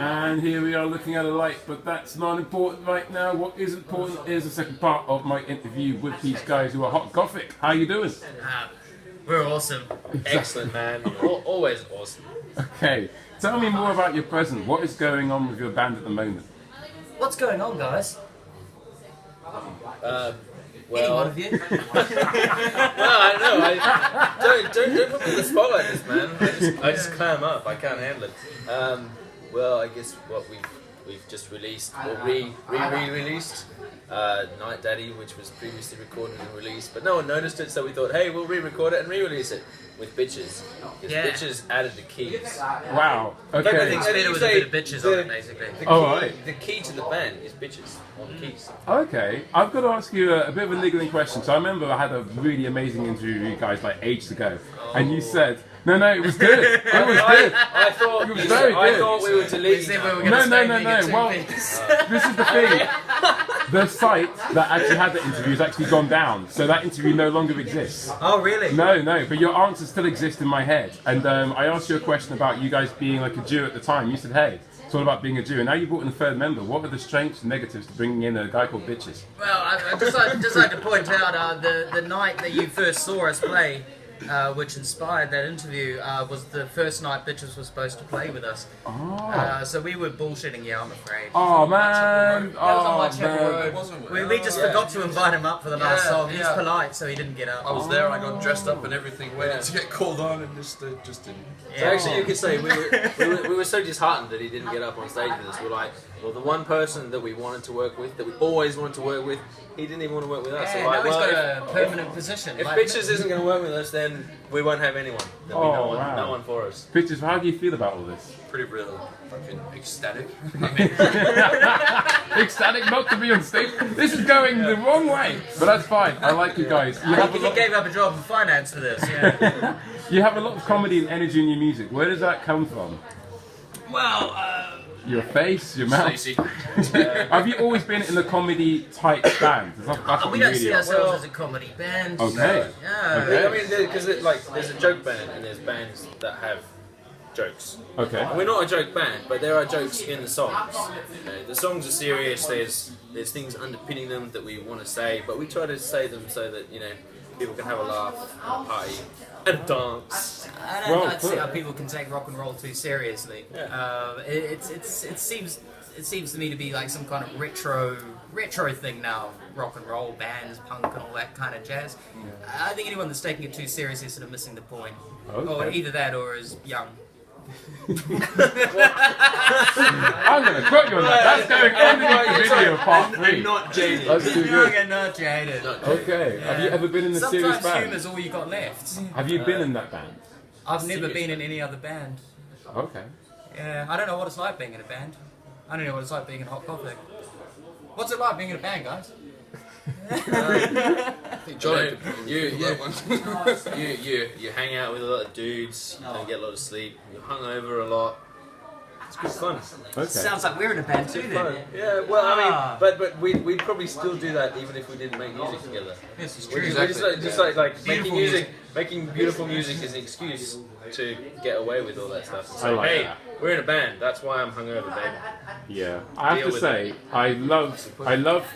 And here we are looking at a light, but that's not important right now. What is important is the second part of my interview with these guys who are Hotgothic. How you doing? We're awesome. Excellent, man. Always awesome. Okay, tell me more about your present. What is going on with your band at the moment? What's going on, guys? Well, Any one of you? well, I don't know. Don't put me in the spotlight, this man. I just clam up. I can't handle it. Well, I guess what we've just released or re-released Night Daddy, which was previously recorded and released, but no one noticed it, so we thought, hey, we'll re-record it and re-release it with bitches. Because bitches added the keys. Wow. Okay. Everything's better with a bit of bitches on it, basically. The key to the band is bitches on the keys. Okay, I've got to ask you a bit of a niggling question. So I remember I had a really amazing interview with you guys like ages ago, and you said, no, it was good. It was good. I thought it was very good. I thought we were deleting it. No. Well, this is the thing. The site that actually had the interview has actually gone down, so that interview no longer exists. Oh, really? No, but your answers still exist in my head. And I asked you a question about you guys being like a duo at the time. You said, hey, it's all about being a duo. And now you brought in a third member. What are the strengths and negatives to bringing in a guy called Bitches? Well, I just like to point out the night that you first saw us play, which inspired that interview, was the first night Bitches was supposed to play with us. Oh. So we were bullshitting you, I'm afraid. Oh, man. We just forgot to invite him up for the last song. He's polite, so he didn't get up. I was there, I got dressed up and everything, waiting to get called on, and just didn't. So actually, you could say we were so disheartened that he didn't get up on stage with us. We're like, well, the one person that we wanted to work with, that we always wanted to work with, he didn't even want to work with us. Yeah, so like, now he's got a permanent position. If Bitches isn't going to work with us, then we won't have anyone. There'll be no one for us. Bitches, how do you feel about all this? Pretty real, fucking ecstatic. Ecstatic not to be on stage. This is going the wrong way, but that's fine. I like you guys. You gave up a job in finance for this. Yeah. You have a lot of comedy and energy in your music. Where does that come from? Well, your face, your mouth. Stacy. Have you always been in a comedy type band? That's we don't see ourselves as a comedy band. Okay. Yeah. Okay. I mean, because there's a joke band and there's bands that have jokes. Okay. And we're not a joke band, but there are jokes in the songs. The songs are serious. There's things underpinning them that we want to say, but we try to say them so that people can have a laugh, and a party, and a dance. I don't see how people can take rock and roll too seriously. Yeah. It seems to me to be like some kind of retro thing now. Rock and roll bands, punk, and all that kind of jazz. Yeah. I think anyone that's taking it too seriously is sort of missing the point. Okay. Or either that, or is young. I'm going to quote you on that. That's going underneath the video part 3. And not jaded. That's too Young good. and not jaded. Okay. Yeah. Have you ever been in a serious Sometimes band? humour's all you got left. Have you been in that band? I've never been in any other band. Okay. Yeah, I don't know what it's like being in a band. I don't know what it's like being in Hotgothic. What's it like being in a band, guys? Johnny, you hang out with a lot of dudes. You don't get a lot of sleep. You're hungover a lot. It's good fun. Okay. Sounds like we're in a band too, then. Yeah, well, I mean, but we'd probably still do that even if we didn't make music together. This is We're true. just like Beautiful making beautiful music is an excuse to get away with all that stuff. And say, I like hey, that. we're in a band. That's why I'm hungover, babe. Yeah, I have Deal to with say, I love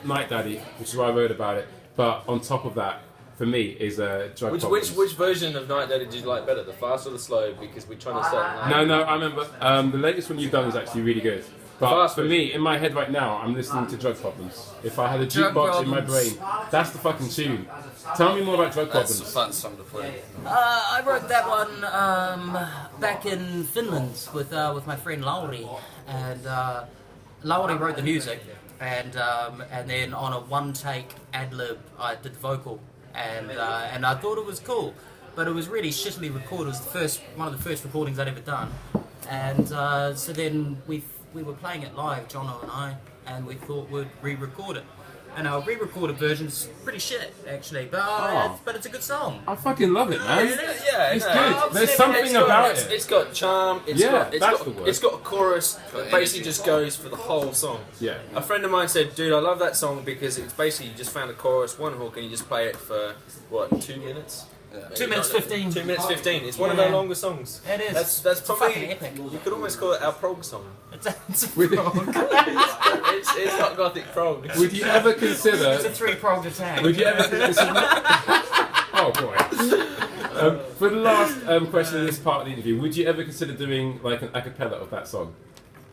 Night Daddy, which is why I wrote about it. But on top of that, for me, is drug problems. Which version of Night Daddy did you like better, the fast or the slow? Because we're trying to set No, I remember the latest one you've done is actually really good. But for me, in my head right now, I'm listening to Drug Problems. If I had a jukebox in my brain, that's the fucking tune. Tell me more about Drug that's a Problems. fun song to play. I wrote that one back in Finland with my friend Lauri, and Lauri wrote the music, and then on a one-take ad-lib, I did the vocal, and I thought it was cool, but it was really shittily recorded. It was one of the first recordings I'd ever done, and so then we were playing it live, Jono and I, and we thought we'd re-record it. And our re-recorded version's pretty shit, actually, but it's a good song. I fucking love it, man. Yeah, It's good. There's something about it. It's got charm. That's the word. It's got a chorus that basically just goes for the whole song. Yeah. A friend of mine said, "Dude, I love that song because it's basically you just found a chorus, one hook, and you just play it for what 2 minutes." 2 minutes 15. 2 minutes 15. It's one of our longer songs. It is. That's It's probably fucking epic. You could almost call it our prog song. It's a It's not Gothic prog. Would you ever consider? It's a 3-pronged attack. Would you ever? This is oh boy. For the last question of this part of the interview, would you ever consider doing like an a cappella of that song?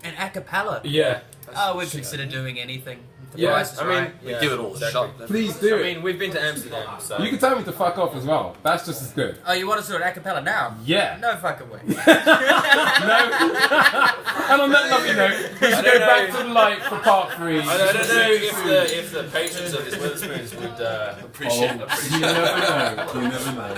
An a cappella? Yeah. I would consider doing anything. The Yeah, price is I mean, right. We give it all a shot. Then. Please do I it. mean, we've been to Amsterdam, so You can tell me to fuck off as well. That's just as good. Oh, you want us to do an a cappella now? Yeah. No fucking way. No. And on that lovely note, we should go back to the light for part 3. I don't know if the patrons of his Witherspoons would appreciate. You never know. You never know.